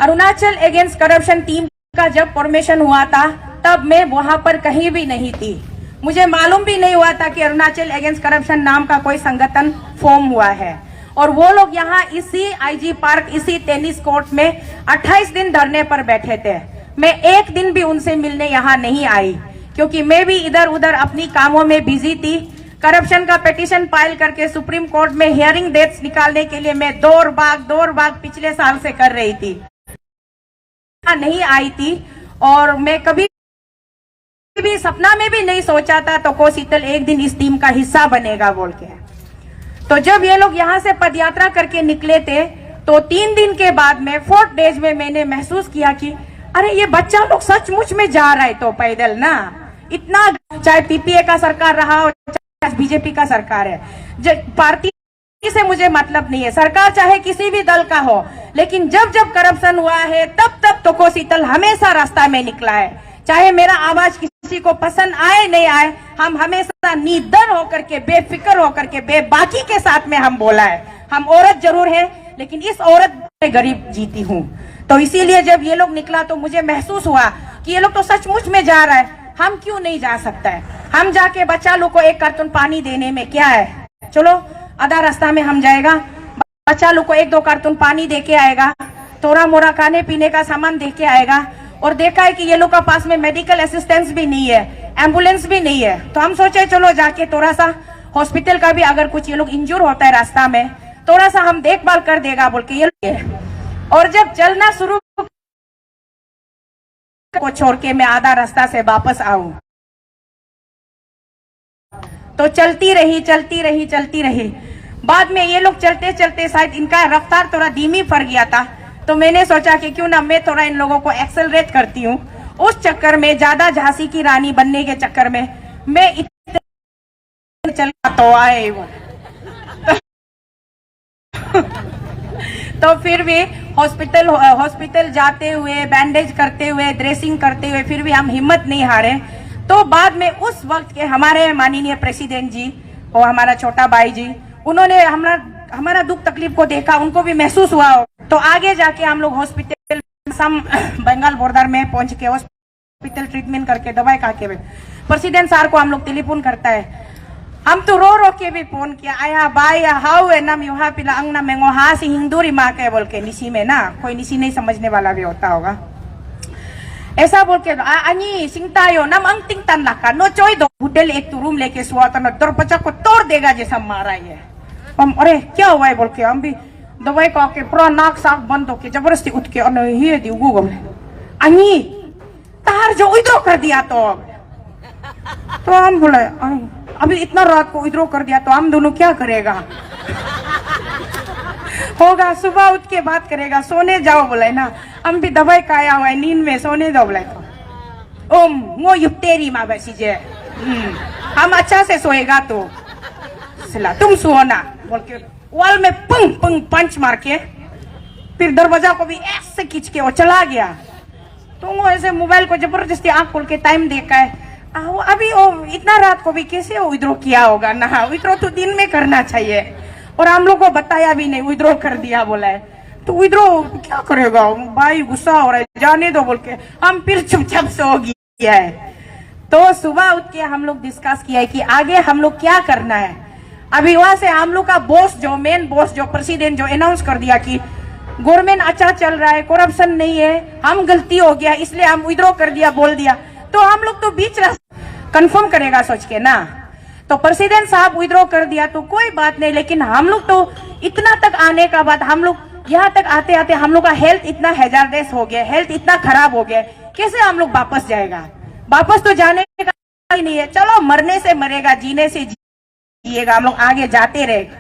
Arunachal against corruption team का जब formation हुआ था तब मैं वहां पर कहीं भी नहीं थी। मुझे मालूम भी नहीं हुआ था कि अरुणाचल अगेंस्ट करप्शन नाम का कोई संगठन फॉर्म हुआ है। और वो लोग यहाँ इसी आईजी पार्क, इसी टेनिस कोर्ट में 28 दिन धरने पर बैठे थे। मैं एक दिन भी उनसे मिलने यहाँ नहीं आई, क्योंकि मैं भी इधर उधर अपनी कामों में बिजी थी। करप्शन का पिटीशन फाइल करके सुप्रीम कोर्ट में हियरिंग डेट्स निकालने के लिए मैं दौड़ भाग पिछले साल से कर रही थी, नहीं आई थी। और मैं कभी भी सपना में भी नहीं सोचा था तो शीतल एक दिन इस टीम का हिस्सा बनेगा बोल के। तो जब ये लोग यहाँ से पदयात्रा करके निकले थे तो 3 दिन के बाद में 4th डेज में मैंने महसूस किया कि अरे ये बच्चा लोग सचमुच में जा रहा है तो पैदल ना। इतना, चाहे पीपीए का सरकार रहा हो चाहे बीजेपी का सरकार है, पार्टी से मुझे मतलब नहीं है, सरकार चाहे किसी भी दल का हो, लेकिन जब जब करप्शन हुआ है तब तब शीतल हमेशा रास्ता में निकला है। चाहे मेरा आवाज किसी को पसंद आए नहीं आए, हम हमेशा निडर होकर के, बेफिक्र होकर के, बेबाकी के साथ में हम बोला है। हम औरत जरूर है, लेकिन इस औरत में गरीब जीती हूँ। तो इसीलिए जब ये लोग निकला तो मुझे महसूस हुआ कि ये लोग तो सचमुच में जा रहा है, हम क्यों नहीं जा सकता है। हम जाके बच्चा लोग को 1 कार्टून पानी देने में क्या है, चलो आधा रास्ता में हम जाएगा, बच्चा लोग को 1-2 कार्टून पानी दे के आएगा, थोड़ा मोड़ा खाने पीने का सामान दे के आएगा। और देखा है कि ये लोग का पास में मेडिकल असिस्टेंस भी नहीं है, एम्बुलेंस भी नहीं है, तो हम सोचे चलो जाके थोड़ा सा हॉस्पिटल का भी, अगर कुछ ये लोग इंजूर होता है रास्ता में, थोड़ा सा हम देखभाल कर देगा बोल के ये लोग। और जब चलना शुरू को छोड़ के मैं आधा रास्ता से वापस आऊं तो चलती रही। बाद में ये लोग चलते चलते शायद इनका रफ्तार थोड़ा धीमी पड़ गया था, तो मैंने सोचा कि क्यों ना मैं थोड़ा इन लोगों को एक्सेलरेट करती हूँ। उस चक्कर में, ज्यादा झांसी की रानी बनने के चक्कर में मैं इतने चला तो आए वो तो फिर भी हॉस्पिटल जाते हुए, बैंडेज करते हुए, ड्रेसिंग करते हुए फिर भी हम हिम्मत नहीं हारे। तो बाद में उस वक्त के हमारे माननीय प्रेसिडेंट जी और हमारा छोटा भाई जी, उन्होंने हमारा दुख तकलीफ को देखा, उनको भी महसूस हुआ। तो आगे जाके हम लोग हॉस्पिटल बंगाल बॉर्डर में पहुंच के हॉस्पिटल ट्रीटमेंट करके दवाई खा के प्रेसिडेंट सर को हम लोग टेलीफोन करता है। हम तो रो के भी फोन किया, आया बाई हाउ है नाम युहा पिला अंग ना मेंगो हा सी हिंदूरी माँ के बोल के, निशी में ना कोई निशी नहीं समझने वाला भी होता होगा, ऐसा बोल के अनी सिंगतायो नम अंग तिंग तन लका नो चोई दो होटल एक रूम लेके सुआ तो दरवाजा को तोड़ देगा जैसा मारा ये। हम अरे क्या हुआ है बोल के हम भी दवाई का के पूरा नाक साक बंद होके जबरदस्ती उठ के ये दी गूगल अनी तार जो इधर कर दिया तो हम बोले अभी इतना रात को इधर कर दिया तो हम दोनों क्या करेगा होगा, सुबह उठ के बात करेगा, सोने जाओ बोले ना। हम भी दवाई खाया हुआ है, नींद में सोने दो बोले तो ओम वो युक्तेरी माँ बैसी जे हम अच्छा से सोएगा तो सिला तुम सुओ ना बोल के वॉल में पंग पंग पंच मार के फिर दरवाजा को भी ऐसे खींच के वो चला गया। तो वो ऐसे मोबाइल को जबरदस्ती आंख खोल के टाइम देखा है, अभी वो इतना रात को भी कैसे वो विद्रोह किया होगा ना, विद्रोह तो दिन में करना चाहिए। और हम लोग को बताया भी नहीं, विद्रोह कर दिया बोला है, तो विद्रोह क्या करेगा भाई, गुस्सा हो रहा है जाने दो बोल के हम फिर चुपचाप सो गया है। तो सुबह उठ के हम लोग डिस्कस किया है कि आगे हम लोग क्या करना है। अभी वहां से हम लोग का बॉस जो मेन बॉस जो प्रेसिडेंट जो अनाउंस कर दिया कि गवर्नमेंट अच्छा चल रहा है, करप्शन नहीं है, हम गलती हो गया इसलिए हम विद्रोह कर दिया बोल दिया, तो हम लोग तो बीच कंफर्म करेगा सोच के ना। तो प्रेसिडेंट साहब विद्रोह कर दिया तो कोई बात नहीं, लेकिन हम लोग तो इतना तक आने का बाद हम लोग यहाँ तक आते आते हम लोग का हेल्थ इतना हैजार्डस हो गया, हेल्थ इतना खराब हो गया, कैसे हम लोग वापस जाएगा। वापस तो जाने का ही नहीं है, चलो मरने से मरेगा, जीने से जिएगा, हम लोग आगे जाते रहेगा।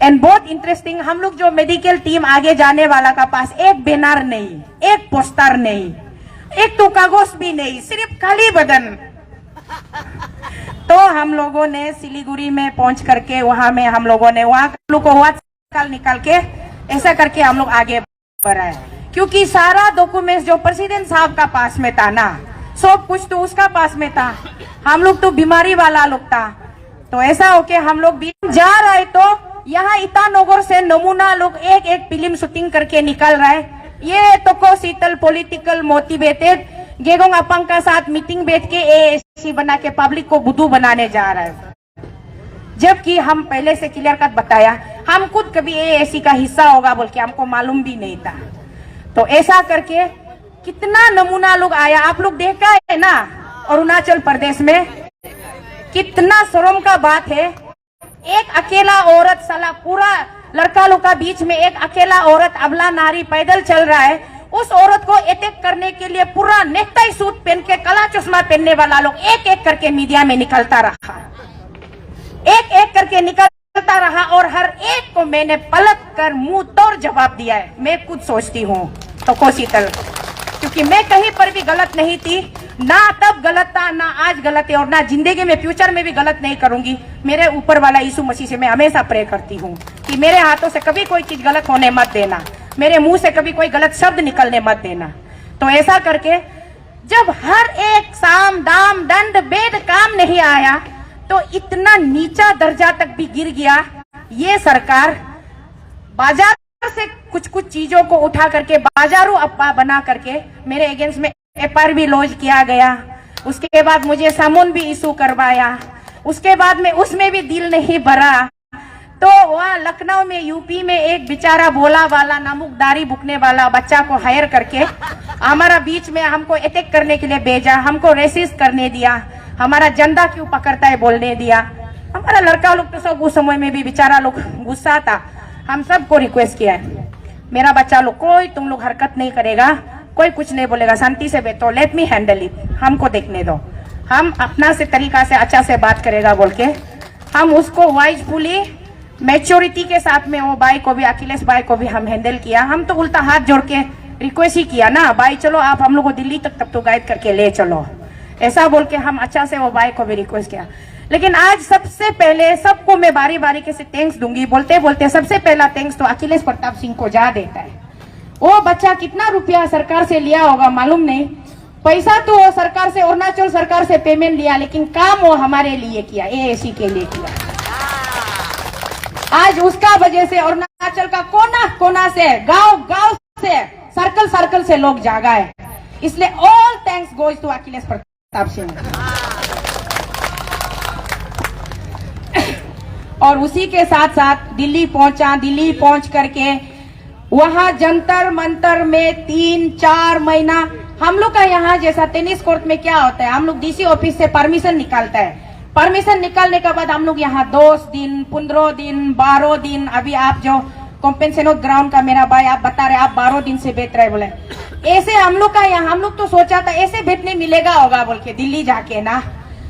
एंड बहुत इंटरेस्टिंग, हम लोग जो मेडिकल टीम आगे जाने वाला का पास एक बैनर नहीं, एक पोस्टर नहीं, एक तो कागज भी नहीं, सिर्फ खाली बदन। तो हम लोगों ने सिलीगुड़ी में पहुंच करके वहां में हम लोगों ने वहां को हुआ निकाल के ऐसा करके हम लोग आगे बढ़ाए, क्योंकि सारा डॉक्यूमेंट्स जो प्रेसिडेंट साहब का पास में था ना, सब कुछ तो उसका पास में था, हम लोग तो बीमारी वाला लोग था। तो ऐसा हो के हम लोग जा रहे तो यहाँ ईटानगर से नमूना लोग एक एक फिल्म शूटिंग करके निकल रहा है। ये तो को शीतल पॉलिटिकल मोटिवेटेड गेगोंग अपंग का साथ मीटिंग बैठ के एएसी बना के पब्लिक को बुद्धू बनाने जा रहा है, जबकि हम पहले से क्लियर कट बताया हम खुद कभी एएसी का हिस्सा होगा बोल के हमको मालूम भी नहीं था। तो ऐसा करके कितना नमूना लोग आया, आप लोग देखा है ना अरुणाचल प्रदेश में, कितना शर्म का बात है। एक अकेला औरत साला पूरा लड़का लोग का बीच में एक अकेला औरत अबला नारी पैदल चल रहा है, उस औरत को अटैक करने के लिए पूरा नेकटाई सूट पहन के काला चश्मा पहनने वाला लोग एक एक करके मीडिया में निकलता रहा, एक एक करके निकलता रहा और हर एक को मैंने पलट कर मुंह तोड़ जवाब दिया है। मैं खुद सोचती हूँ तो कोशीतल, क्योंकि मैं कहीं पर भी गलत नहीं थी, ना तब गलत था ना आज गलत है और ना जिंदगी में फ्यूचर में भी गलत नहीं करूंगी। मेरे ऊपर वाला यीशु मसीह से मैं हमेशा प्रे करती हूँ कि मेरे हाथों से कभी कोई चीज गलत होने मत देना, मेरे मुंह से कभी कोई गलत शब्द निकलने मत देना। तो ऐसा करके जब हर एक साम दाम दंड भेद काम नहीं आया तो इतना नीचा दर्जा तक भी गिर गया। ये सरकार बाजार से कुछ कुछ चीजों को उठा करके बाजारू अप्पा बना करके मेरे अगेंस्ट में एफआईआर भी लॉन्च किया गया। उसके बाद मुझे समन भी इशू करवाया, उसके बाद में उसमें भी दिल नहीं भरा। तो वहाँ लखनऊ में यूपी में एक बेचारा भोला वाला नामुकदारी बुकने वाला बच्चा को हायर करके हमारा बीच में हमको अटैक करने के लिए भेजा, हमको रेसिस्ट करने दिया, हमारा झंडा क्यों पकड़ता है बोलने दिया। हमारा लड़का लोग तो सब उस समय में भी बेचारा लोग गुस्सा था। हम सबको रिक्वेस्ट किया है, मेरा बच्चा लोग कोई तुम लोग हरकत नहीं करेगा, कोई कुछ नहीं बोलेगा, शांति से बैठो, लेट मी हैंडल इट, हमको देखने दो, हम अपना से तरीका से अच्छा से बात करेगा बोल के हम उसको वाइजफुली मैच्योरिटी के साथ में वो भाई को भी, अखिलेश भाई को भी हम हैंडल किया। हम तो उल्टा हाथ जोड़ के रिक्वेस्ट ही किया ना, भाई चलो आप हम लोग को दिल्ली तक तब तो गाइड करके ले चलो, ऐसा बोल के हम अच्छा से वो भाई को भी रिक्वेस्ट किया। लेकिन आज सबसे पहले सबको मैं बारी बारी के से थैंक्स दूंगी, बोलते बोलते सबसे पहला थैंक्स तो अखिलेश प्रताप सिंह को जा देता है। वो बच्चा कितना रुपया सरकार से लिया होगा मालूम नहीं, पैसा तो वो सरकार से, अरुणाचल सरकार से पेमेंट लिया, लेकिन काम वो हमारे लिए किया, एएसी के लिए किया। आज उसका वजह से अरुणाचल का कोना कोना से, गांव गांव से, सर्कल सर्कल से लोग जागा है। इसलिए all thanks goes to Akhilesh Pratap Singh. और उसी के साथ साथ दिल्ली पहुंचा, दिल्ली पहुंच करके वहां जंतर मंतर में 3-4 महीना हम लोग का यहाँ जैसा टेनिस कोर्ट में क्या होता है, हम लोग डीसी ऑफिस से परमिशन निकालता है, परमिशन निकालने के बाद हम लोग यहाँ 10 दिन 15 दिन 12 दिन, अभी आप जो कॉम्पेंसेनो ग्राउंड का मेरा भाई आप बता रहे आप 12 दिन से बैठ रहे बोले, ऐसे हम लोग का यहाँ, हम लोग तो सोचा था ऐसे बैठने मिलेगा होगा बोल के दिल्ली जाके ना,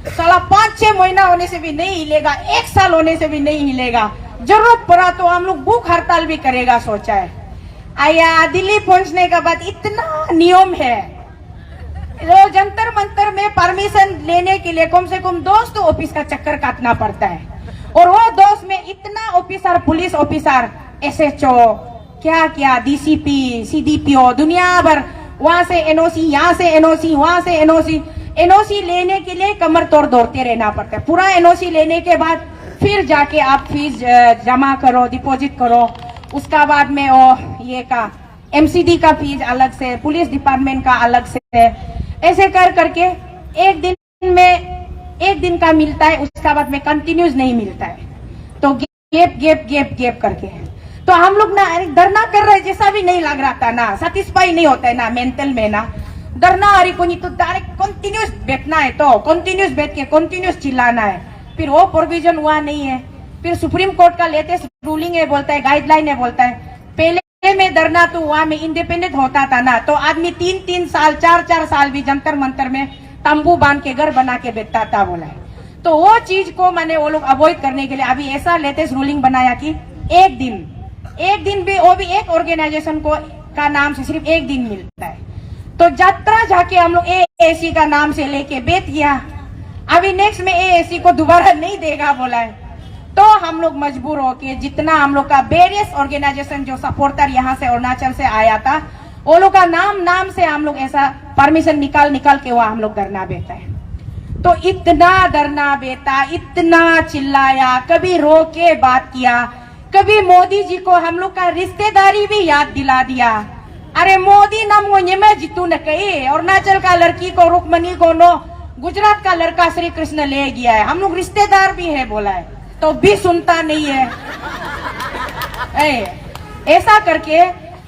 साला 5-6 महीना होने से भी नहीं हिलेगा, 1 साल होने से भी नहीं हिलेगा, जरूरत पड़ा तो हम लोग भूख हड़ताल भी करेगा सोचा है। आया दिल्ली पहुंचने के बाद इतना नियम है, जो जंतर मंतर में परमिशन लेने के लिए कम से कम 2 ऑफिस का चक्कर काटना पड़ता है, और वो 2 में इतना ऑफिसर, पुलिस ऑफिसर, एसएचओ, क्या क्या डीसीपी, सीडीपीओ, दुनिया भर, वहां से एनओसी, यहाँ से एनओसी, वहां से एनओसी, एनओसी लेने के लिए कमर तोड़ दौड़ते रहना पड़ता है। पूरा एनओसी लेने के बाद फिर जाके आप फीस जमा करो, डिपॉजिट करो, उसका बाद में वो ये का एमसीडी का फीस अलग से, पुलिस डिपार्टमेंट का अलग से, ऐसे कर करके एक दिन का मिलता है, उसका बाद में कंटिन्यूस नहीं मिलता है, तो गैप गैप गैप गैप करके तो हम लोग ना धरना कर रहे जैसा भी नहीं लग रहा था ना, सेटिस्फाई नहीं होता है ना मेंटल में ना, डरना अरे को नहीं तो डायरेक्ट कंटिन्यूस बैठना है, तो कंटिन्यूस बैठ के कंटिन्यूस चिल्लाना है। फिर वो प्रोविजन हुआ नहीं है, फिर सुप्रीम कोर्ट का लेटेस्ट रूलिंग है बोलता है, गाइडलाइन है बोलता है, पहले में डरना तो वहां में इंडिपेंडेंट होता था ना, तो आदमी 3-3 साल 4-4 साल भी जंतर मंतर में तंबू बांध के घर बना के बैठता था बोला है। तो वो चीज को मैंने वो लोग अवॉइड करने के लिए अभी ऐसा लेटेस्ट रूलिंग बनाया कि एक दिन भी, वो भी एक ऑर्गेनाइजेशन को का नाम से सिर्फ 1 दिन मिलता है। तो यात्रा जाके हम लोग एएसी का नाम से लेके बैठ गया, अभी नेक्स्ट में एएसी को दोबारा नहीं देगा बोला है, तो हम लोग मजबूर होके जितना हम लोग का वेरियस ऑर्गेनाइजेशन जो सपोर्टर यहाँ से अरुणाचल से आया था, वो लोग का नाम से हम लोग ऐसा परमिशन निकाल के वहां हम लोग धरना बैठा है। तो इतना धरना बैठा, इतना चिल्लाया, कभी रो के बात किया, कभी मोदी जी को हम लोग का रिश्तेदारी भी याद दिला दिया, अरे मोदी नाम वो मैं जीतू न कही, अरुणाचल का लड़की को रुक्मणी को नो, गुजरात का लड़का श्री कृष्ण ले गया है, हम लोग रिश्तेदार भी है बोला है, तो भी सुनता नहीं है। ऐसा करके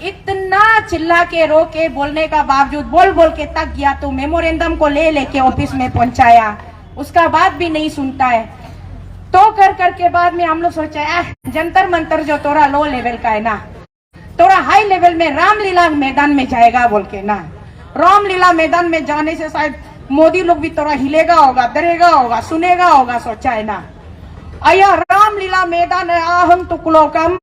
इतना चिल्ला के रो के बोलने का बावजूद बोल बोल के तक गया, तो मेमोरेंडम को ले लेके ऑफिस में पहुंचाया, उसका बात भी नहीं सुनता है। तो कर करके बाद में हम लोग सोचा जंतर मंतर जो तोरा लो लेवल का है ना, तोरा हाई लेवल में रामलीला मैदान में जाएगा बोल के ना, रामलीला मैदान में जाने से शायद मोदी लोग भी तोरा हिलेगा होगा, डरेगा होगा, सुनेगा होगा, सोचा है ना। अया रामलीला मैदान है हम तुकलोकम,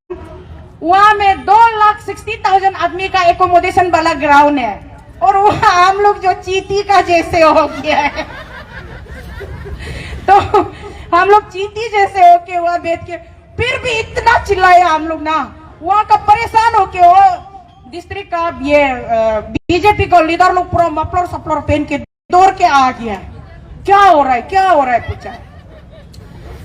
वहां में 2,60,000 आदमी का एकोमोडेशन वाला ग्राउंड है, और वहां हम लोग जो चीटी का जैसे हो गया है। तो हम लोग चीटी जैसे होके वहां बैठ के फिर भी इतना चिल्लाया हम लोग ना, वहां का परेशान होके वो डिस्ट्रिक्ट का ये बीजेपी को लीडर लोग पूरा मफलर सफलर पहन के दौड़ के आ गया, क्या हो रहा है क्या हो रहा है पूछा।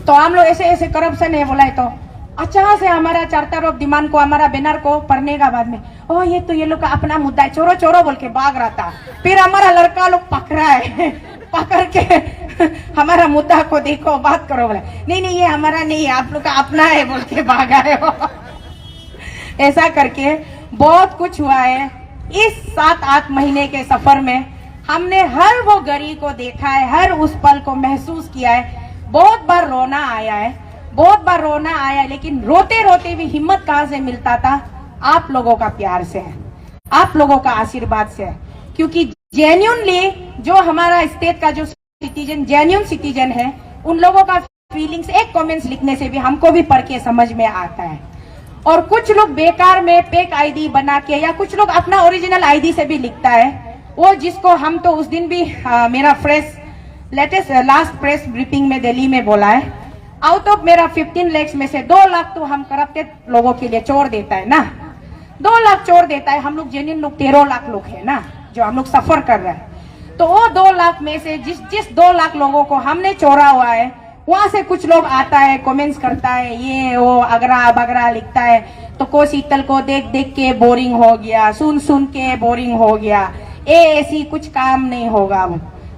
तो हम लोग ऐसे ऐसे करप्शन है बोला है, तो अचानक से हमारा चार्टर ऑफ डिमांड को, हमारा बैनर को पढ़ने का बाद में, ओ ये लोग का अपना मुद्दा है, चोरो चोरो बोल के भाग रहा था। फिर हमारा लड़का लोग पकड़ा है, पकड़ के हमारा मुद्दा को देखो बात करो बोला, नहीं नहीं ये हमारा नहीं है, आप लोग का अपना है बोल के भागा है। ऐसा करके बहुत कुछ हुआ है। इस 7-8 महीने के सफर में हमने हर वो गरीब को देखा है, हर उस पल को महसूस किया है। बहुत बार रोना आया है, बहुत बार रोना आया, लेकिन रोते रोते भी हिम्मत कहां से मिलता था? आप लोगों का प्यार से है, आप लोगों का आशीर्वाद से है। क्योंकि जेन्युइनली जो हमारा स्टेट का जो सिटीजन, जेन्युइन सिटीजन है, उन लोगों का फीलिंग्स एक कमेंट्स लिखने से भी हमको भी पढ़ के समझ में आता है। और कुछ लोग बेकार में फेक आईडी बना के, या कुछ लोग अपना ओरिजिनल आईडी से भी लिखता है, वो जिसको हम तो उस दिन भी मेरा लेटेस्ट लास्ट प्रेस ब्रीफिंग में दिल्ली में बोला है, आउट ऑफ मेरा 15 लाख में से 2 लाख तो हम करप्टेड लोगों के लिए छोड़ देता है ना, 2 लाख छोड़ देता है। हम लोग जेन्युइन लोग 13 लाख लोग है ना, जो हम लोग सफर कर रहे हैं। तो वो 2 लाख में से जिस 2 लाख लोगों को हमने छोड़ा हुआ है, वहां से कुछ लोग आता है, कमेंट्स करता है, ये वो अगरा बगरा लिखता है, तो को शीतल को देख देख के बोरिंग हो गया, सुन सुन के बोरिंग हो गया, ऐसी कुछ काम नहीं होगा।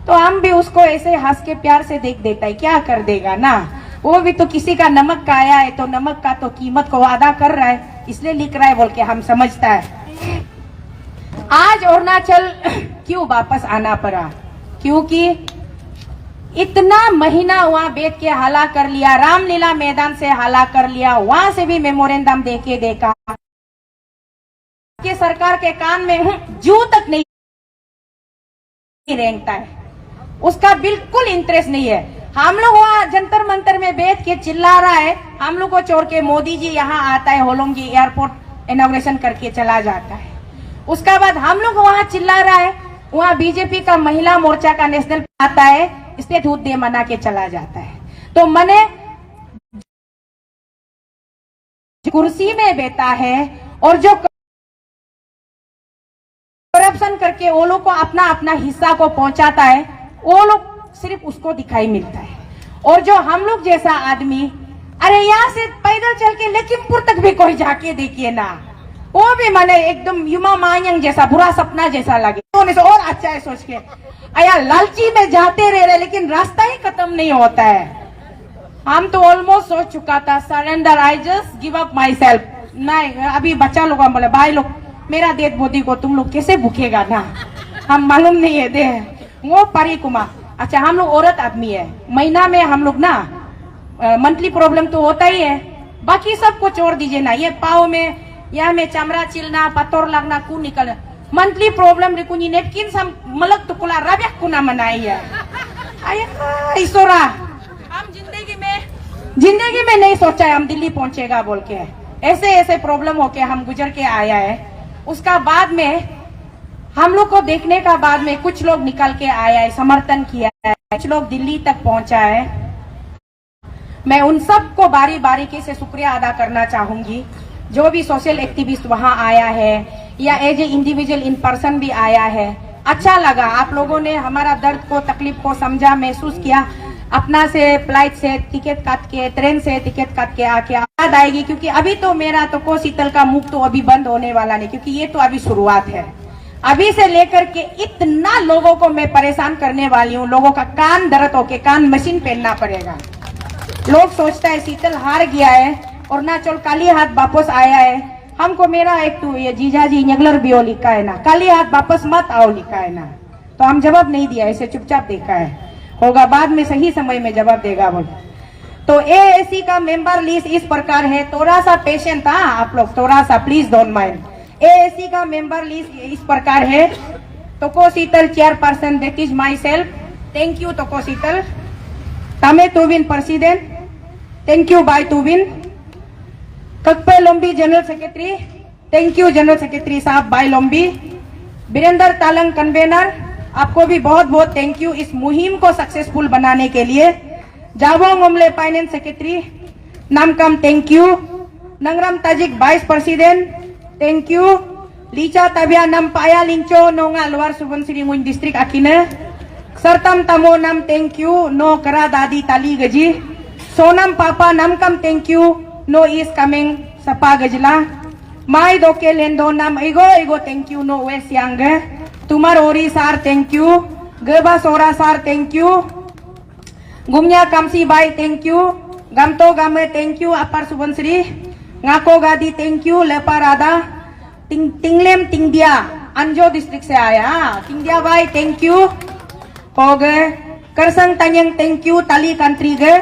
तो हम भी उसको ऐसे हंस के प्यार से देख देता है, क्या कर देगा ना, वो भी तो किसी का नमक का आया है, तो नमक का तो कीमत को अदा कर रहा है, इसलिए लिख रहा है बोल के हम समझता है। आज अरुणाचल क्यों वापस आना पड़ा? क्योंकि इतना महीना वहां बैठ के हाला कर लिया, रामलीला मैदान से हाला कर लिया, वहां से भी मेमोरेंडम दे के देखा कि सरकार के कान में जू तक नहीं रेंगता है, उसका बिल्कुल इंटरेस्ट नहीं है। हम लोग वहां जंतर मंतर में बैठ के चिल्ला रहा है, हम लोग को छोड़ के मोदी जी यहाँ आता है, होलोंगी एयरपोर्ट इनॉग्रेशन करके चला जाता है। उसका बाद हम लोग वहां चिल्ला रहा है, वहां बीजेपी का महिला मोर्चा का नेशनल आता है, स्टेट हुड दे मना के चला जाता है। तो मने कुर्सी में बैठा है, और जो करप्शन करके वो लोग को अपना अपना हिस्सा को पहुंचाता है, वो लोग सिर्फ उसको दिखाई मिलता है। और जो हम लोग जैसा आदमी, अरे यहाँ से पैदल चल के लखीमपुर तक भी कोई जाके देखिए ना, वो भी माने एकदम युमा मायंग जैसा, बुरा सपना जैसा लगे, होने से और अच्छा है सोच के अया लालची में जाते रह रहे, लेकिन रास्ता ही खत्म नहीं होता है। हम तो ऑलमोस्ट सोच चुका था, surrender, I just give up my self. नहीं, अभी बच्चा लोग बोले भाई लोग मेरा डेड बॉडी को तुम लोग कैसे भूखेगा ना, हम मालूम नहीं है दे वो परी कुमार। अच्छा, हम लोग औरत आदमी है, महीना में हम लोग ना मंथली प्रॉब्लम तो होता ही है, बाकी सबको छोड़ दीजिए ना, ये पाव में या में चमड़ा चिलना, पत्थर लगना, कू निकलना, मंथली प्रॉब्लम रिकुनी नेपकिन सम मलक तो कुला रब्या कुना मनाई है। ईश्वरा, हम जिंदगी में नहीं सोचा है हम दिल्ली पहुंचेगा बोल के, ऐसे ऐसे प्रॉब्लम होके हम गुजर के आया है। उसका बाद में हम लोग को देखने का बाद में कुछ लोग निकल के आया है, समर्थन किया है, कुछ लोग दिल्ली तक पहुंचा है। मैं उन सब को बारी बारीकी से शुक्रिया अदा करना चाहूंगी, जो भी सोशल एक्टिविस्ट वहां आया है, या as a individual in person भी आया है। अच्छा लगा, आप लोगों ने हमारा दर्द को, तकलीफ को समझा, महसूस किया। अपना से फ्लाइट से टिकट काट के, ट्रेन से टिकट काट के आके याद आएगी, क्योंकि अभी तो मेरा तो कोशीतल का मुख तो अभी बंद होने वाला नहीं, क्योंकि ये तो अभी शुरुआत है। अभी से लेकर के इतना लोगों को मैं परेशान करने वाली हूँ, लोगों का कान दर्द होके कान मशीन पहनना पड़ेगा। लोग सोचता है शीतल हार गया है, अरुणाचल काली हाथ वापस आया है। हमको मेरा एक तो ये जीजाजी नेगलर बियो लिखा है ना, काली हाथ वापस मत आओ लिखा है ना, तो हम जवाब नहीं दिया, ऐसे चुपचाप देखा है, होगा बाद में सही समय में जवाब देगा बोल। तो एएसी का मेंबर लिस्ट इस प्रकार है, थोड़ा सा पेशेंट था आप लोग, थोड़ा सा प्लीज डोंट माइंड। एएसी का मेंबर लिस्ट इस प्रकार है, Toko Sheetal chairperson, that is myself, thank you Toko Sheetal. Tame Tuvin president, thank you बाय Tuvin. Kakpe Lombi general secretary, thank you general secretary साहब बाय लोम्बी। वीरेंद्र तालंग कन्वेनर, आपको भी बहुत बहुत थैंक यू इस मुहिम को सक्सेसफुल बनाने के लिए। जाबोंग ओमले फाइनेंस सेक्रेटरी, नामकम thank you. Nangram Tajik vice president, thank you. Licha Tabiya नम पाया लिंचो नोंगा लोअर सुबनसिरी मुइन डिस्ट्रिक्ट आकिने। सरतम तमो नम थैंक यू नो करा दादी ताली गजी। सोनम पापा नमकम थैंक यू नो इज कमिंग सपा गजला। माई दोके लेंदो नम एगो थैंक यू नो वेस्ट यांग। तुमार ओरी सार थैंक यू। गबा सोरा सार थैंक यू। गुमया कमसी बाई थैंक यू। गमतो गमे थैंक यू। अपर सुबनश्री ngaको गादी थैंक यू। लेपा राधा टिंगलेम टिंगदिया अंजो डिस्ट्रिक्ट से आया। टिंगदिया बाई थैंक यू हो गए। करसंग तंयंग थैंक यू ताली कंट्री गए।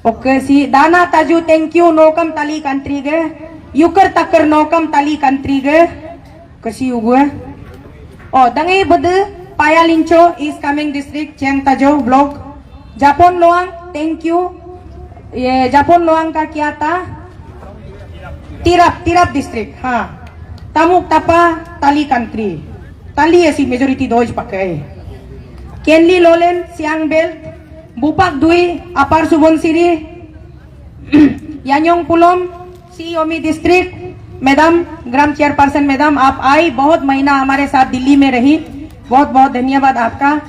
ओके सी दाना ताजू थैंक यू नोकम ताली कंट्री गए। युकर तकर नोकम ताली कंट्री गए। कसी उगुए ओ दंगे बद Paya Lincho is coming district चेंग ताजो block. Japon Loang thank you. ये जापोन लोआंग का क्या था? तिरप डिस्ट्रिक्ट। हाँ तमुक तपा ताली कंट्री ताली ऐसी मेजोरिटी दोज पके। केनली लोलेन सियांग बेल बुपाक दुई अपर सुबनसिरी। यान्योंग पुलोम सी ओमी डिस्ट्रिक्ट। मैडम ग्राम चेयरपर्सन मैडम आप आई, बहुत महीना हमारे साथ दिल्ली में रही, बहुत बहुत धन्यवाद आपका।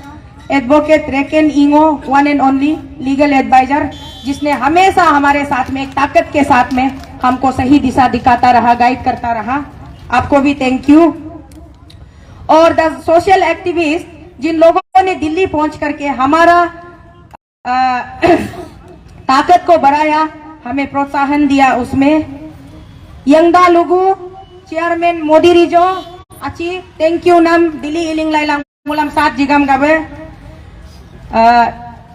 Advocate Reken Ingo one and only legal adviser, जिसने हमेशा हमारे साथ में एक ताकत के साथ में हमको सही दिशा दिखाता रहा, गाइड करता रहा, आपको भी थैंक यू। और द सोशल एक्टिविस्ट जिन लोगों ने दिल्ली पहुंच करके हमारा ताकत को बढ़ाया, हमें प्रोत्साहन दिया, उसमें यंगदा लुगु चेयरमैन मोदी रिजो अच्छी थैंक यू नम दिल्ली इलिंग लाइलांग मुलम सात जिगम गबे।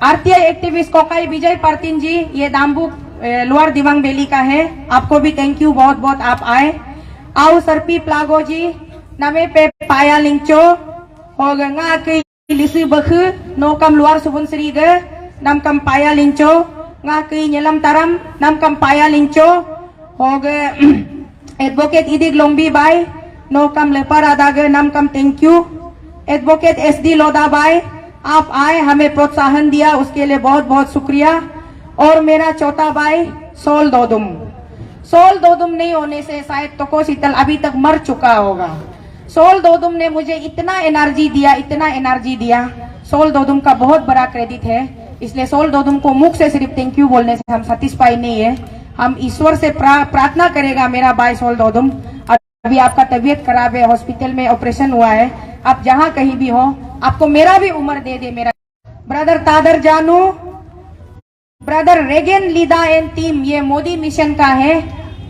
आरटीआई एक्टिविस्ट कोकाई विजय पार्थिन जी, ये दाम्बुक लोअर दिवांग वैली का है, आपको भी थैंक यू, बहुत बहुत आप आए। आओ सरपी प्लागो जी नमे पे पाया लिंचो हो गंगा के लिसी बख नोकम लोअर सुबनसिरी गे नमकम पाया लिंचो nga kay nyelam taram nam kampaya lincho ho ge advocate idig longbi bai no kam lepar adage nam kam thank you। Advocate SD Lodha भाई आप आए, हमें प्रोत्साहन दिया, उसके लिए बहुत बहुत शुक्रिया। और मेरा चौथा भाई सोल दोदुम नहीं होने से शायद तोको शीतल अभी तक मर चुका होगा। सोल दोदुम ने मुझे इतना एनर्जी दिया, सोल दोदुम का बहुत बड़ा क्रेडिट है, इसलिए सोल दोदुम को मुख से सिर्फ थैंक यू बोलने से हम सैटिस्फाई नहीं है, हम ईश्वर से प्रार्थना करेगा मेरा भाई सोल दोदुम। अभी आपका तबीयत खराब है, हॉस्पिटल में ऑपरेशन हुआ है, आप जहां कहीं भी हो आपको मेरा भी उम्र दे दे मेरा brother Tadar Janu, brother Regen Lida and team, ये मोदी मिशन का है,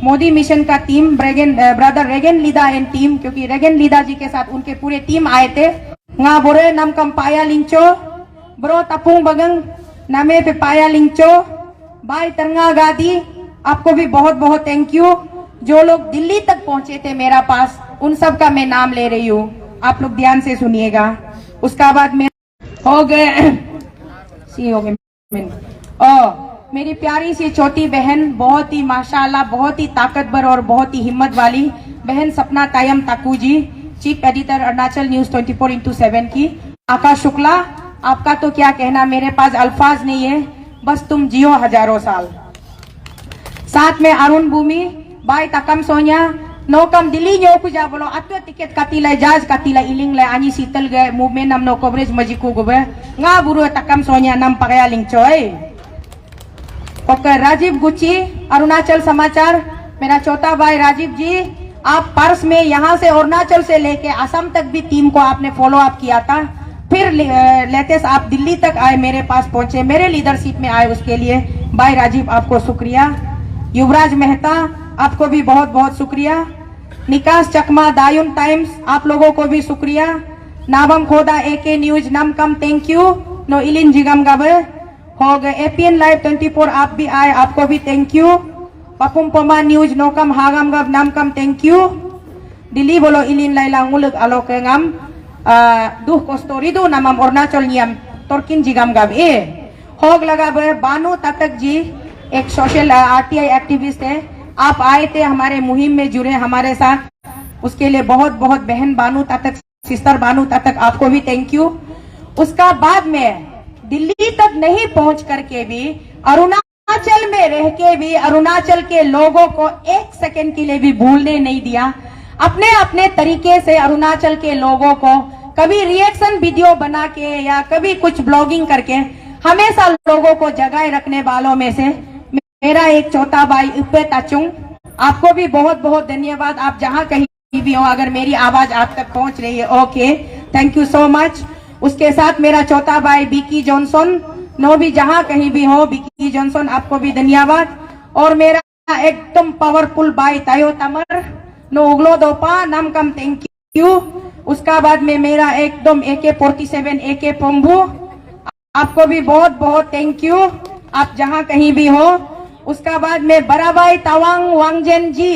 मोदी मिशन का team brother Regen Lida and team, क्योंकि रेगेन लीदा जी के साथ उनके पूरे टीम आए थे। nga बोरे नम कम पाया लिंचो ब्रो तपुंग बगंग नमे पे पाया लिंचो भाई तरंगा गादी, आपको भी बहुत बहुत थैंक यू। जो लोग दिल्ली तक पहुंचे थे मेरा पास, उन सब का मैं नाम ले रही हूँ, आप लोग ध्यान से सुनिएगा। उसका बाद में हो गए मेरी प्यारी सी छोटी बहन, बहुत ही माशाल्लाह, बहुत ही ताकतवर और बहुत ही हिम्मत वाली बहन Sapna Tayam Taku ji, chief editor Arunachal news 24x7 की। आकाश शुक्ला, आपका तो क्या कहना, मेरे पास अल्फाज नहीं है, बस तुम जियो हजारों साल। साथ में Arun Bhumi, by Takam Sonia, no kam dili nyo ku ja bolo atwa tiket katila jaj katila iling le ani sitel ge movement nam no coverage majiku gobe nga buru takam sonya nam pakaya ling choy. Okay Rajiv Gucchi Arunachal Samachar. मेरा चौथा भाई राजीव जी, आप purse में यहाँ से अरुणाचल से लेके असम तक भी टीम को आपने फॉलो अप किया था, फिर लेटेस्ट आप दिल्ली तक आए, मेरे पास पहुंचे, मेरे लीडरशिप में आए, उसके लिए भाई राजीव आपको शुक्रिया। युवराज मेहता आपको भी बहुत बहुत शुक्रिया। निकास चकमा दायुन टाइम्स आप लोगों को भी शुक्रिया। नाबम खोदा AK न्यूज नमकम थैंक यू। नो इलिन जिगम गाबे हो गए। APN लाइव 24 आप भी आए, आपको भी थैंक यू। पपुम पोमा न्यूज नोकम हागम गब नमकम थैंक यू। दिल्ली बोलो इलिन लाइला मुलुक आलोक ngam दुह को स्टोरी दो नमम अरुणाचल नियम तोरकिन जिगम गब ए होग लगा बे। बानू तटक जी एक सोशल RTI एक्टिविस्ट है, आप आए थे हमारे मुहिम में जुड़े हमारे साथ, उसके लिए बहुत बहुत बहन बानू तटक, सिस्टर बानू तटक आपको भी थैंक यू। उसका बाद में दिल्ली तक नहीं पहुंच करके भी अरुणाचल में रह के भी अरुणाचल के लोगों को एक सेकंड के लिए भी भूलने नहीं दिया। अपने अपने तरीके से अरुणाचल के लोगों को कभी रिएक्शन वीडियो बना के या कभी कुछ ब्लॉगिंग करके हमेशा लोगों को जगाए रखने वालों में से मेरा एक चौथा भाई उपे ताचुंग, आपको भी बहुत बहुत धन्यवाद। आप जहां कहीं भी हो, अगर मेरी आवाज आप तक पहुंच रही है, okay thank you so much. उसके साथ मेरा चौथा भाई बिकी जॉनसन, नो भी जहां कहीं भी हो, बिकी जॉनसन आपको भी धन्यवाद। और मेरा एकदम पावरफुल भाई तायो तमर नो उगलो दोपा नम कम थैंक यू। उसका बाद में मेरा एकदम AK-47 AK पंभू, आपको भी बहुत बहुत थैंक यू, आप जहां कहीं भी हो। उसका बाद में बड़ा भाई तवांग वांगजेन जी,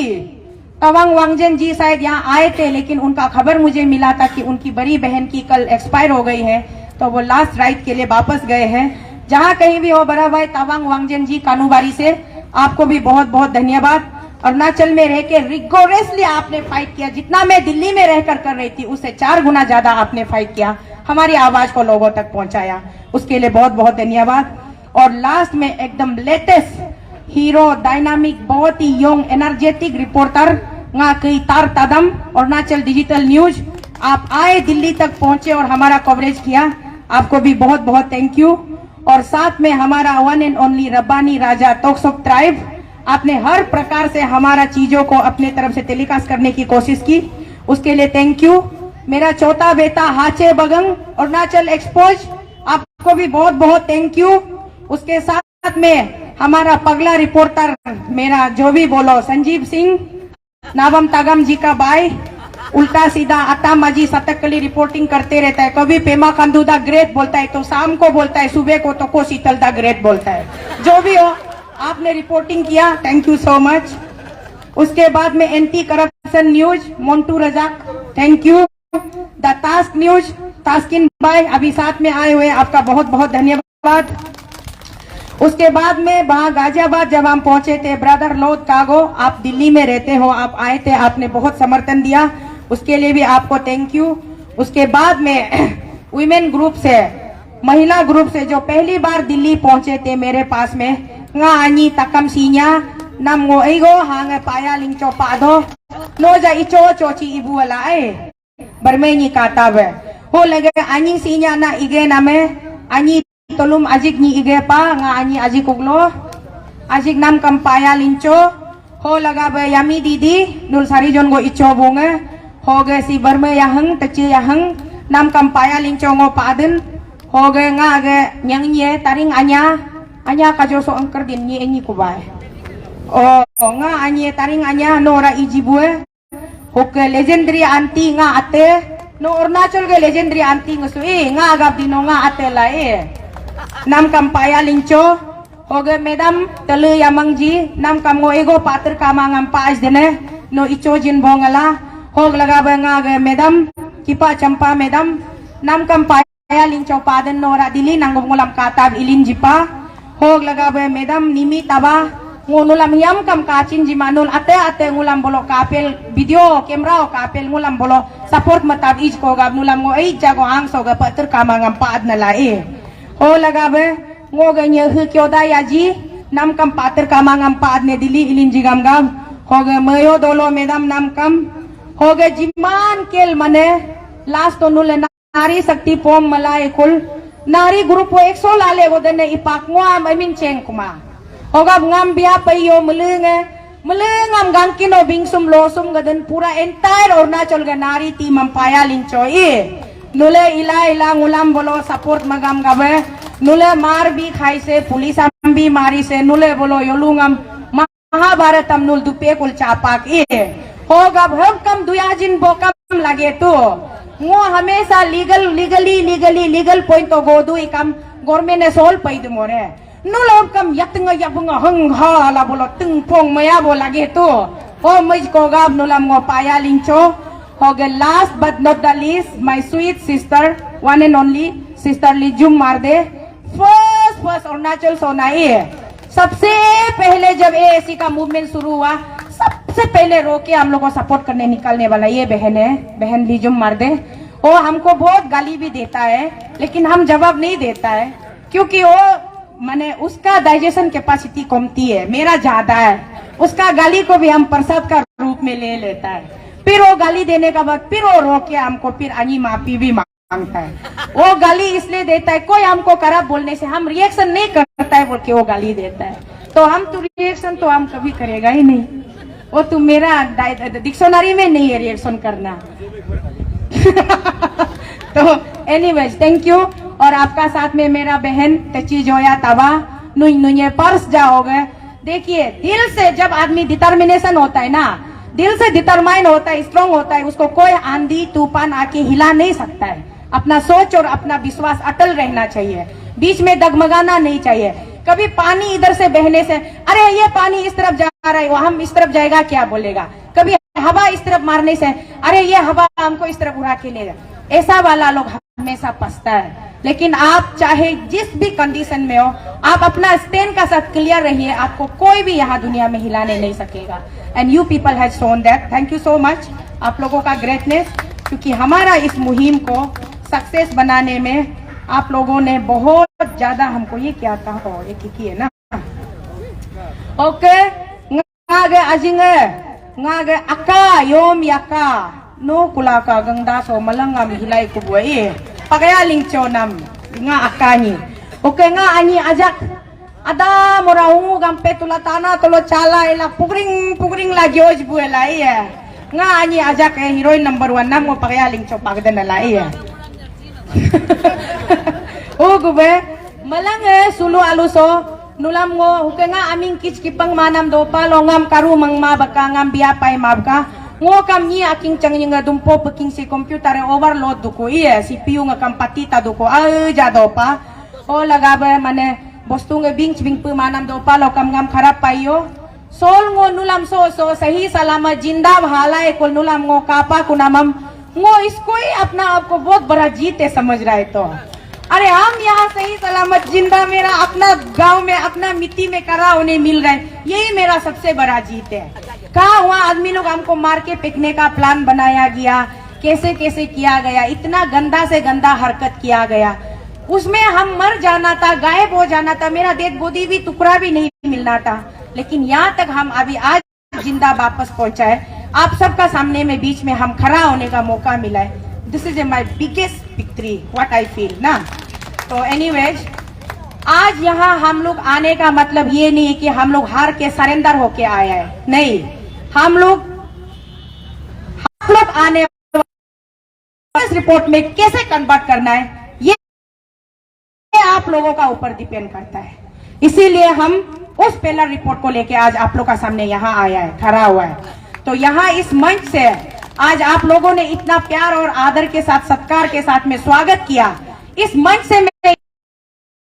तवांग वांगजेन जी शायद यहाँ आए थे, लेकिन उनका खबर मुझे मिला था कि उनकी बड़ी बहन की कल एक्सपायर हो गई है, तो वो लास्ट राइड के लिए वापस गए हैं। जहां कहीं भी हो बड़ा भाई तवांग वांगजेन जी कानूबारी से, आपको भी बहुत बहुत धन्यवाद। अरुणाचल में रह के रिगोरसली आपने फाइट किया, जितना मैं दिल्ली में रहकर कर रही थी उससे 4 गुना ज्यादा आपने फाइट किया, हमारी आवाज को लोगों तक पहुंचाया, उसके लिए बहुत बहुत धन्यवाद। और लास्ट में एकदम लेटेस्ट हीरो डायनामिक बहुत ही यंग एनर्जेटिक रिपोर्टर nga कई तार तादम अरुणाचल डिजिटल न्यूज, आप आए दिल्ली तक पहुंचे और हमारा कवरेज किया, आपको भी बहुत बहुत थैंक यू। और साथ में हमारा one and only Rabbani Raja Toksok tribe, आपने हर प्रकार से हमारा चीजों को अपने तरफ से टेलीकास्ट करने की कोशिश की, उसके लिए थैंक यू। मेरा चौथा बेटा हाचे बगंग अरुणाचल एक्सपोज, आपको भी बहुत बहुत थैंक यू। उसके साथ में हमारा पगला रिपोर्टर मेरा जो भी बोलो संजीव सिंह नाबम तागम जी का भाई, उल्टा सीधा अता मजी सतकली रिपोर्टिंग करते रहता है, कभी पेमा कंदू दा ग्रेट बोलता है तो शाम को बोलता है, सुबह को तो को शीतल दा ग्रेट बोलता है, जो भी हो आपने रिपोर्टिंग किया, थैंक यू सो मच। उसके बाद में anti corruption news Montu Razzak, thank you. The task news Taskin भाई अभी साथ में आए हुए, आपका बहुत बहुत धन्यवाद। उसके बाद में वहां गाजियाबाद जब हम पहुंचे थे, ब्रदर लोद कागो, आप दिल्ली में रहते हो, आप आए थे, आपने बहुत समर्थन दिया, उसके लिए भी आपको थैंक यू। उसके बाद में वुमेन ग्रुप से, महिला ग्रुप से जो पहली बार दिल्ली पहुंचे थे मेरे पास में, nga ani takam sinya nam ngo ego hanga paya lingcho pado no ja icho chochi ibu wala ai bermenyi kata be ho lege ani sinya na ige name ani tolum ajik ni ige pa nga ani ajik uglo ajik nam kam paya lingcho ho laga be yami didi nul sari jon go icho bunga ho ge si berme yahang teci yahang nam kam paya lingcho ngo paden ho ge nga ge nyang nye taring anya kajo so angker din ni enyi kubai oh nga anye taring anya nora ijibue hoke legendary anti nga ate no Arunachal ke legendary anti ngasui nga agap dino nga ate la nam kampaya lincho hoge madam telu yamangji nam kam ngo ego pater kamangam paas dene no icho jin bongala hog laga nga ge madam kipa champa madam nam kampaya lincho paden nora dili nangom ngulam katab ilin jipa hog laga be madam nimi taba ngulam yam kam kacin jimanul ate ngulam bolo kapel video kamera kapel ngulam bolo support matab ij ko gab ngulam ngo ai jago ang so ga pater kamangam paad na lai ho laga be ngo ga nye hu kyoda yaji nam kam pater kamangam paad ne dili ilin jigam gab हो गए मयो दोलो madam नाम कम हो गए जिमान केल मने लास्ट तो नुले नारी शक्ति पोम मलाई कुल नारी ग्रुप वो 100 लाले वो दने इपाक ngwa mamin cheng kuma होगा ngam बिया पइयो मलंगam gangkino bingsum losum gaden pura entire Arunachal ga nari team ampaya lincho nule ila ngulam bolo support magam gabe nule मार भी खाई से पुलिस भी मारी से नुले बोलो योलुंगम महाभारतम नुल दुपे कुल चापाक होगा भव कम दुयाजिन बोकम लगे तो वो हमेशा लीगल पॉइंट तो गोदू इकम गवर्नमेंट ने सोल पैद मोरे नुल कम यतंग यबंग हंग हाला बोलो तिंग पोंग मया बो लगे तो ओ मुझ को गाब नुलम गो पाया लिंचो हो गए last but not the least my sweet sister one and only sister Lijum मार दे फर्स्ट अरुणाचल सोनाई सबसे पहले जब एएसी का मूवमेंट शुरू हुआ सबसे पहले रोके हम लोग को सपोर्ट करने निकलने वाला ये बहन है बहन लिजुम मार दे वो हमको बहुत गाली भी देता है लेकिन हम जवाब नहीं देता है क्योंकि वो माने उसका डाइजेशन कैपेसिटी कमती है मेरा ज्यादा है उसका गाली को भी हम प्रसाद का रूप में ले लेता है फिर वो गाली देने का बाद फिर वो रोके हमको फिर आनी माफी भी मांगता है वो गाली इसलिए देता है कोई हमको खराब बोलने से हम रिएक्शन नहीं करता है बोल के वो गाली देता है तो हम तो रिएक्शन तो हम कभी करेगा ही नहीं वो तो मेरा डिक्शनरी में नहीं है रिएक्शन करना तो एनीवेज थैंक यू और आपका साथ में मेरा बहन तची जोया तबा नुई पर्स जाओगे देखिए दिल से जब आदमी डिटर्मिनेशन होता है ना दिल से डिटरमाइन होता है स्ट्रांग होता है उसको कोई आंधी तूफान आके हिला नहीं सकता है अपना सोच और अपना विश्वास अटल रहना चाहिए बीच में डगमगाना नहीं चाहिए कभी पानी इधर से बहने से अरे ये पानी इस तरफ जा रहा है हम इस तरफ जाएगा क्या बोलेगा कभी हवा इस तरफ मारने से अरे ये हवा हमको इस तरफ उड़ा के ले जा ऐसा वाला लोग हमेशा पछता है लेकिन आप चाहे जिस भी कंडीशन में हो आप अपना स्टैंड का साथ क्लियर रहिए आपको कोई भी यहाँ दुनिया में हिलाने नहीं सकेगा and you people has shown that thank you so much आप लोगों का ग्रेटनेस क्योंकि हमारा इस मुहिम को सक्सेस बनाने में आप लोगों ने बहुत ज्यादा हमको ये क्या कहा एक ही है ना okay ngaga ajinge ngaga aka yom yaka no kulaka gangda so malangam hilai kubuai pakaya lingcho nam nga akani oke nga ani ajak ada moraungu gampe tulatana tolo chala ela pugring la geoj buela iya nga ani ajak heroine number 1 nam mo pakaya lingcho pagdan la iya o gube malang sulu aluso nulam ngo hukenga aming kich kipang manam do pa longam karu mangma baka ngam biya pai mabka ngo kam ni aking changing nga dumpo peking si computer overload duko iya CPU nga kampatita duko ja do pa o lagabe mane bostu nga bing pu manam do pa lokam ngam kharap payo sol ngo nulam so सही सलामत जिंदा भाला है कुल nulam ngo kapa kunamam ngo इसको ही अपना आपको बहुत बड़ा जीत है समझ रहा है तो अरे हम यहाँ सही सलामत जिंदा मेरा अपना गांव में अपना मिट्टी में करा उन्हें मिल रहा है यही मेरा सबसे बड़ा जीत है कहा हुआ आदमी लोग हमको मार के फेंकने का प्लान बनाया गया कैसे कैसे किया गया इतना गंदा से गंदा हरकत किया गया उसमें हम मर जाना था गायब हो जाना था मेरा डेड बॉडी भी टुकड़ा भी नहीं मिलना था लेकिन यहाँ तक हम अभी आज जिंदा वापस पहुंचा है आप सबका सामने में बीच में हम खड़ा होने का मौका मिला है this is my biggest victory what I feel ना तो एनीवेज आज यहाँ हम लोग आने का मतलब ये नहीं है कि हम लोग हार के सरेंडर होके आए हैं नहीं हम लोग आने इस रिपोर्ट में कैसे कन्वर्ट करना है ये आप लोगों का ऊपर डिपेंड करता है इसीलिए हम उस पहला रिपोर्ट को लेके आज आप लोग का सामने यहाँ आया है खड़ा हुआ है तो यहाँ इस मंच से आज आप लोगों ने इतना प्यार और आदर के साथ सत्कार के साथ में स्वागत किया इस मंच से मैं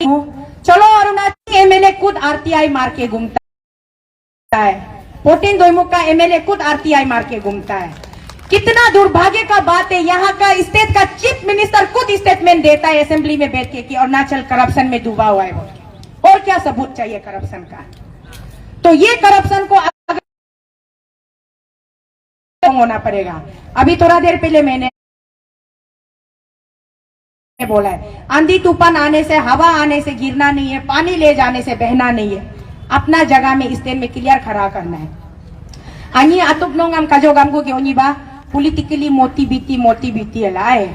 चलो अरुणाचल एमएलए खुद आरटीआई मार के घूमता है पोटिन दोईमुख का एमएलए खुद आरटीआई मार के घूमता है कितना दुर्भाग्य का बात है यहाँ का स्टेट का चीफ मिनिस्टर खुद स्टेटमेंट देता है असेंबली में बैठ के कि अरुणाचल करप्शन में डूबा हुआ है और क्या सबूत चाहिए करप्शन का तो ये करप्शन को होना पड़ेगा अभी थोड़ा देर पहले मैंने बोला है आंधी तूफान आने से हवा आने से गिरना नहीं है पानी ले जाने से बहना नहीं है अपना जगह में स्टैंड में क्लियर खड़ा करना है Ani atop nong am kajogam ko gyoni ba politically मोटिविटी लाए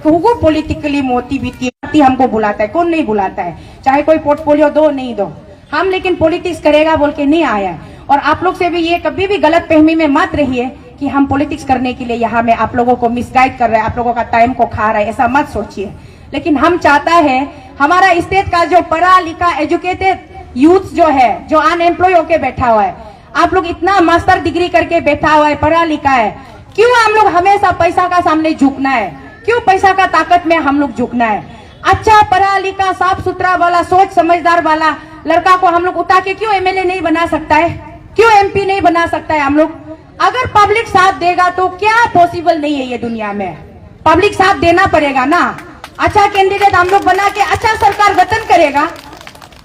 तो politically मोटिविटी हमको बुलाता है, कौन नहीं बुलाता है, चाहे कोई पोर्टफोलियो दो नहीं दो, हम लेकिन पॉलिटिक्स करेगा बोल के नहीं आया है। और आप लोग से भी ये कभी भी गलत फहमी में मत रहिए कि हम पॉलिटिक्स करने के लिए यहाँ में आप लोगों को मिसगाइड कर रहे हैं, आप लोगों का टाइम को खा रहे हैं, ऐसा मत सोचिए। लेकिन हम चाहता है हमारा स्टेट का जो पढ़ा लिखा एजुकेटेड यूथ जो है, जो अनएम्प्लॉय होके बैठा हुआ है, आप लोग इतना मास्टर डिग्री करके बैठा हुआ है, पढ़ा लिखा है, क्यों हम लोग हमेशा पैसा का सामने झुकना है, क्यों पैसा का ताकत में हम लोग झुकना है। अच्छा पढ़ा लिखा साफ सुथरा वाला सोच समझदार वाला लड़का को हम लोग उठा के क्यों एमएलए नहीं बना सकता है, क्यों एमपी नहीं बना सकता है हम लोग। अगर पब्लिक साथ देगा तो क्या पॉसिबल नहीं है ये दुनिया में, पब्लिक साथ देना पड़ेगा ना। अच्छा कैंडिडेट हम लोग बना के अच्छा सरकार गठन करेगा,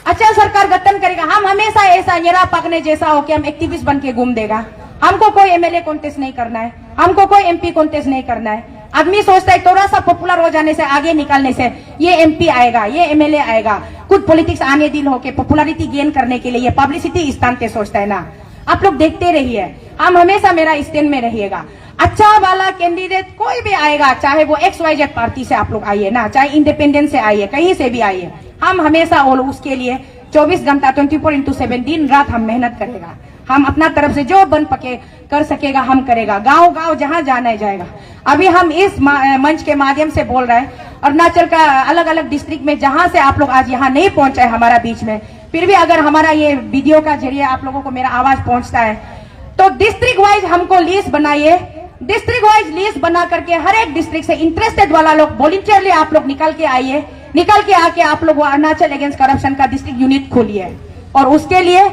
अच्छा सरकार गठन करेगा। हम हमेशा ऐसा येरा पकने जैसा हो कि हम एक्टिविस्ट बन के घूम देगा, हमको कोई एमएलए कॉन्टेस्ट नहीं करना है, हमको कोई एमपी कॉन्टेस्ट नहीं करना है। आदमी सोचता है थोड़ा सा पॉपुलर हो जाने से, आगे निकलने से ये एमपी आएगा, ये एमएलए आएगा, कुछ पॉलिटिक्स आने दिल होके पॉपुलैरिटी गेन करने के लिए ये पब्लिसिटी स्थान पे सोचता है ना। आप लोग देखते रहिए, हम हमेशा मेरा स्टैंड में रहिएगा। अच्छा वाला कैंडिडेट कोई भी आएगा, चाहे वो XYZ पार्टी से आप लोग आइए ना, चाहे इंडिपेंडेंट से आइए, कहीं से भी आइए, हम हमेशा उसके लिए 24 घंटा 24/7 दिन रात हम मेहनत करेगा। हम अपना तरफ से जो बन पके कर सकेगा हम करेगा, गांव गांव जहां जाना है जाएगा। अभी हम इस मंच के माध्यम से बोल रहे हैं, अरुणाचल का अलग अलग डिस्ट्रिक्ट में जहां से आप लोग आज यहाँ नहीं पहुंचे हमारा बीच में, फिर भी अगर हमारा ये वीडियो का जरिए आप लोगों को मेरा आवाज पहुंचता है तो डिस्ट्रिक्ट वाइज हमको लिस्ट बनाइए, डिस्ट्रिक्ट वाइज लिस्ट बना करके हर एक डिस्ट्रिक्ट से इंटरेस्टेड वाला लोग वॉलंटियरली आप लोग निकल के आइए, निकल के आके आप लोग अरुणाचल अगेंस्ट करप्शन का डिस्ट्रिक्ट यूनिट खोलिए। और उसके लिए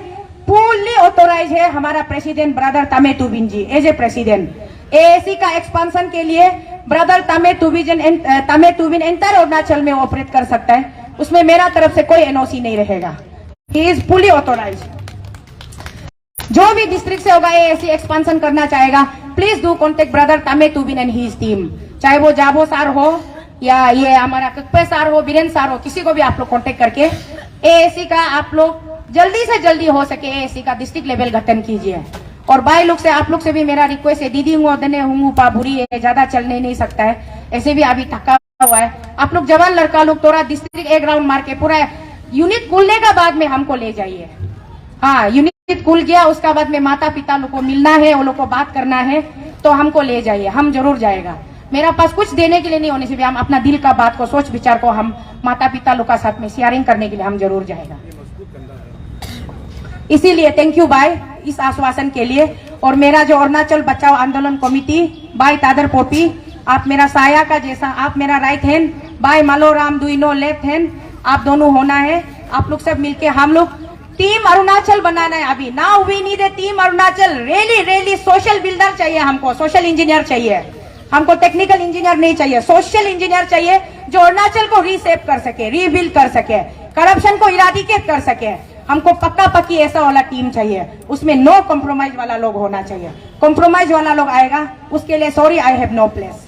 फुल्ली ऑथोराइज है हमारा प्रेसिडेंट ब्रदर तमे तुबिन जी एज ए प्रेसिडेंट। एएसी का एक्सपांशन के लिए ब्रदर तमे तुबिन एंटायर अरुणाचल में ऑपरेट कर सकता है, उसमें मेरा तरफ से कोई एनओसी नहीं रहेगा, ही इज फुली ऑथोराइज। जो भी डिस्ट्रिक्ट से होगा एएसी एक्सपांशन करना चाहेगा, प्लीज डू कॉन्टेक्ट ब्रदर तमे तुबिन एंड हिज टीम, चाहे वो जाबो सार हो या ये हमारा ककपे सार हो, बीरेन सार हो, किसी को भी आप लोग कॉन्टेक्ट करके एएसी का आप लोग जल्दी से जल्दी हो सके एएसी का डिस्ट्रिक्ट लेवल गठन कीजिए। और भाई लोग से आप लोग से भी मेरा रिक्वेस्ट है, दीदी हूँ पाबुरी है, ज्यादा चलने नहीं सकता है, ऐसे भी अभी थका हुआ है, आप लोग जवान लड़का लोग थोड़ा डिस्ट्रिक्ट एक राउंड मार के पूरा यूनिट खुलने का बाद में हमको ले जाइए। हाँ यूनिट खुल गया उसका बाद में माता पिता लोग को मिलना है, वो लोग को बात करना है तो हमको ले जाइए, हम जरूर जाएगा। मेरा पास कुछ देने के लिए नहीं होने से भी हम अपना दिल का बात को सोच विचार को हम माता पिता लोग का साथ में शेयरिंग करने के लिए हम जरूर जाएगा। इसीलिए थैंक यू भाई इस आश्वासन के लिए। और मेरा जो अरुणाचल बचाओ आंदोलन कमेटी भाई तादर पोपी, आप मेरा साया का जैसा, आप मेरा राइट हैंड, भाई मालोराम दुइनो लेफ्ट हैंड, आप दोनों होना है। आप लोग सब मिलके हम लोग टीम अरुणाचल बनाना है। अभी ना we need a team Arunachal, really social builder चाहिए हमको, सोशल इंजीनियर चाहिए हमको, टेक्निकल इंजीनियर नहीं चाहिए, सोशल इंजीनियर चाहिए जो अरुणाचल को रीसेप कर सके, रीबिल्ड कर सके, करप्शन को इराडिकेट कर सके। हमको पक्का पक्की ऐसा वाला टीम चाहिए, उसमें नो कॉम्प्रोमाइज वाला लोग होना चाहिए। कॉम्प्रोमाइज वाला लोग आएगा उसके लिए sorry I have no place,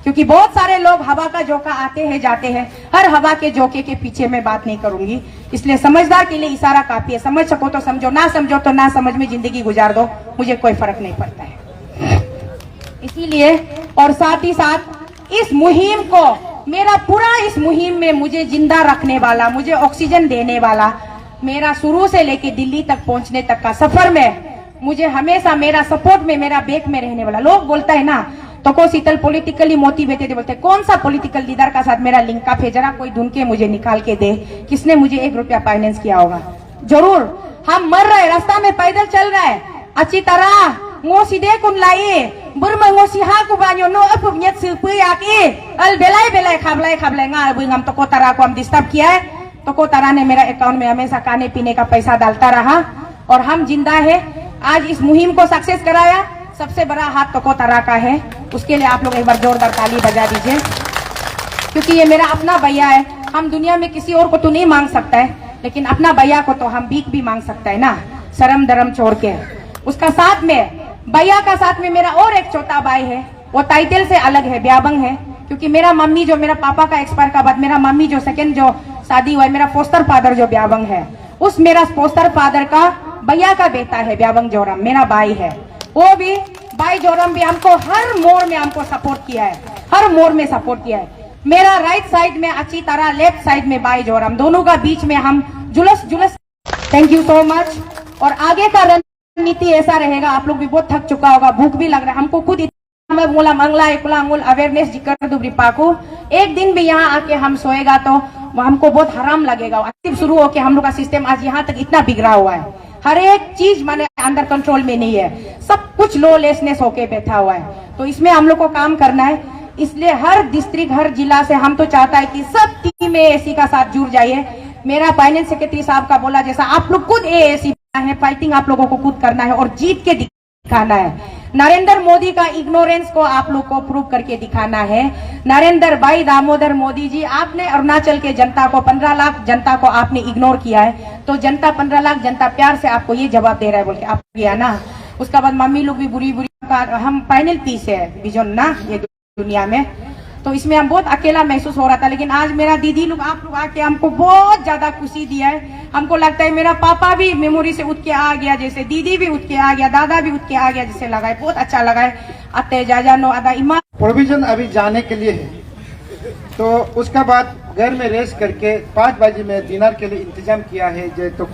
क्योंकि बहुत सारे लोग हवा का झोंका आते हैं जाते हैं, हर हवा के झोंके के पीछे मैं बात नहीं करूंगी। इसलिए समझदार के लिए इशारा काफी है, समझ सको तो समझो, ना समझो तो ना समझ में जिंदगी गुजार दो, मुझे कोई फर्क नहीं पड़ता है। इसीलिए और साथ ही साथ इस मुहिम को, मेरा पूरा इस मुहिम में मुझे जिंदा रखने वाला, मुझे ऑक्सीजन देने वाला, मेरा शुरू से लेके दिल्ली तक पहुंचने तक का सफर में मुझे हमेशा मेरा सपोर्ट में, मेरा बैक में रहने वाला, लोग बोलता है ना तो को शीतल पॉलिटिकली मोटिवेटेड बोलते, कौन सा पॉलिटिकल लीडर का साथ मेरा लिंक अप है, जरा कोई ढूंढ के मुझे निकाल के दे, किसने मुझे 1 रुपया फाइनेंस किया होगा। जरूर हम मर रहे, रास्ता में पैदल चल रहा है, अच्छी तरह ngô si de kun lai burma ngô si ha ku banyo no apup nyet su pu yak e al belai खाबलाई nga बुंगम तो को तारा को हम डिस्टर्ब किया है, तो को तारा ने मेरा अकाउंट में हमेशा खाने पीने का पैसा डालता रहा और हम जिंदा है। आज इस मुहिम को सक्सेस कराया, सबसे बड़ा हाथ तो को तारा का है, उसके लिए आप लोग एक बार जोरदार ताली बजा दीजिए, क्योंकि ये मेरा अपना भैया है। हम दुनिया में किसी और को तो नहीं मांग सकता है, लेकिन अपना भैया को तो हम भीख भी मांग सकता है ना, शर्म धर्म छोड़ के। उसका साथ में भैया का साथ में मेरा और एक छोटा भाई है, वो टाइटल से अलग है, ब्याबंग है, क्योंकि मेरा मम्मी जो, मेरा पापा का एक्सपायर का बाद मेरा मम्मी जो सेकंड जो शादी हुआ है, मेरा फोस्टर फादर जो ब्याबंग है, उस मेरा फोस्टर फादर का भैया का बेटा है ब्याबंग जोरम, मेरा भाई है। वो भी भाई जोरम भी हमको हर मोड़ में हमको सपोर्ट किया है, हर मोड़ में सपोर्ट किया है। मेरा राइट साइड में अच्छी तरह, लेफ्ट साइड में भाई जोरम, दोनों का बीच में हम जुलस जुलस। Thank you so much. और आगे का रणनीति ऐसा रहेगा, आप लोग भी बहुत थक चुका होगा, भूख भी लग रहा है हमको खुद। मूला मंगला एकला अंगुल अवेयरनेस जिक्र दुबरीपा को एक दिन भी यहाँ आके हम सोएगा तो हमको बहुत हराम लगेगा। शुरू होके हम लोग का सिस्टम आज यहाँ तक इतना बिगड़ा हुआ है, हर एक चीज माने अंडर कंट्रोल में नहीं है, सब कुछ लॉलेसनेस होके बैठा हुआ है। तो इसमें हम लोग को काम करना है। इसलिए हर डिस्ट्रिक्ट, हर जिला से हम तो चाहता है कि सब टीम एएसी का साथ जुड़ जाइए। मेरा फाइनेंस सेक्रेटरी साहब का बोला जैसा आप लोग खुद एएसी है, फाइटिंग आप लोगों को खुद करना है और जीत के दिखाना है। नरेंद्र मोदी का इग्नोरेंस को आप लोग को प्रूव करके दिखाना है। नरेंद्र भाई दामोदर मोदी जी, आपने अरुणाचल के जनता को 15 लाख जनता को आपने इग्नोर किया है, तो जनता 15 लाख जनता प्यार से आपको ये जवाब दे रहा है बोल के आप किया ना। उसका बाद मम्मी लोग भी बुरी बुरी, हम फाइनल पीस है विजन ना ये दुनिया में। तो इसमें हम बहुत अकेला महसूस हो रहा था, लेकिन आज मेरा दीदी लोग, आप लोग आके हमको बहुत ज्यादा खुशी दिया है। हमको लगता है मेरा पापा भी मेमोरी से उठ के आ गया, जैसे दीदी भी उठ के आ गया, दादा भी उठ के आ गया, जैसे लगा है, बहुत अच्छा लगा है। अत्ते जाजा नो अदा ईमान प्रोविजन अभी जाने के लिए है, तो उसका बाद घर में रेस्ट करके 5 बजे में डिनर के लिए इंतजाम किया है। तो